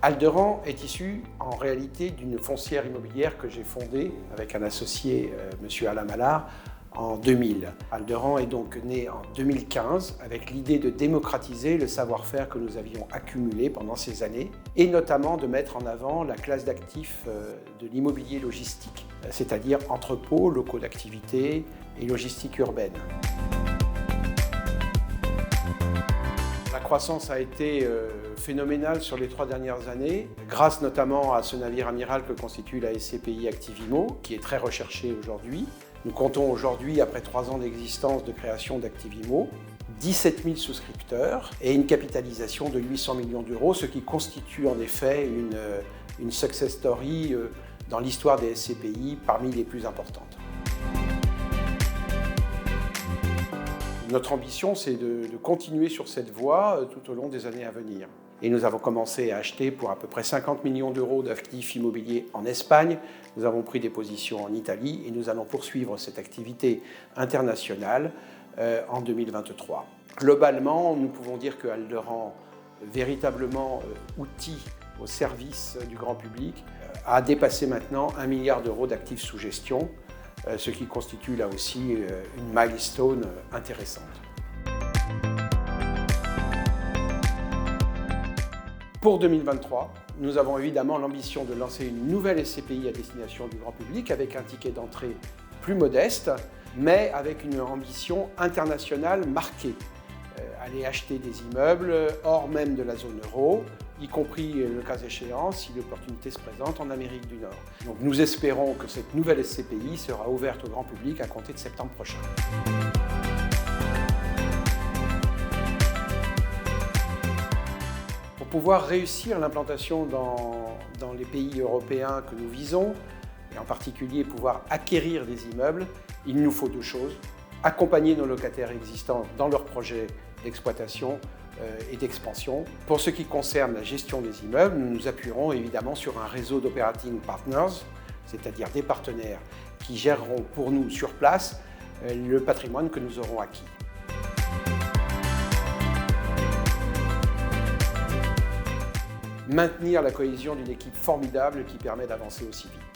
Alderan est issu en réalité d'une foncière immobilière que j'ai fondée avec un associé, M. Alain Mallard, en 2000. Alderan est donc né en 2015 avec l'idée de démocratiser le savoir-faire que nous avions accumulé pendant ces années et notamment de mettre en avant la classe d'actifs de l'immobilier logistique, c'est-à-dire entrepôts, locaux d'activité et logistique urbaine. La croissance a été phénoménale sur les 3 dernières années, grâce notamment à ce navire amiral que constitue la SCPI Activimo, qui est très recherché aujourd'hui. Nous comptons aujourd'hui, après 3 ans d'existence de création d'Activimo, 17 000 souscripteurs et une capitalisation de 800 millions d'euros, ce qui constitue en effet une success story dans l'histoire des SCPI parmi les plus importantes. Notre ambition, c'est de continuer sur cette voie tout au long des années à venir. Et nous avons commencé à acheter pour à peu près 50 millions d'euros d'actifs immobiliers en Espagne. Nous avons pris des positions en Italie et nous allons poursuivre cette activité internationale en 2023. Globalement, nous pouvons dire que Alderan, véritablement outil au service du grand public, a dépassé maintenant 1 milliard d'euros d'actifs sous gestion, ce qui constitue là aussi une milestone intéressante. Pour 2023, nous avons évidemment l'ambition de lancer une nouvelle SCPI à destination du grand public avec un ticket d'entrée plus modeste, mais avec une ambition internationale marquée. Aller acheter des immeubles hors même de la zone euro, y compris le cas échéant si l'opportunité se présente en Amérique du Nord. Donc nous espérons que cette nouvelle SCPI sera ouverte au grand public à compter de septembre prochain. Pour pouvoir réussir l'implantation dans les pays européens que nous visons, et en particulier pouvoir acquérir des immeubles, il nous faut 2 choses. Accompagner nos locataires existants dans leurs projets d'exploitation et d'expansion. Pour ce qui concerne la gestion des immeubles, nous nous appuierons évidemment sur un réseau d'operating partners, c'est-à-dire des partenaires qui géreront pour nous sur place le patrimoine que nous aurons acquis. Maintenir la cohésion d'une équipe formidable qui permet d'avancer aussi vite.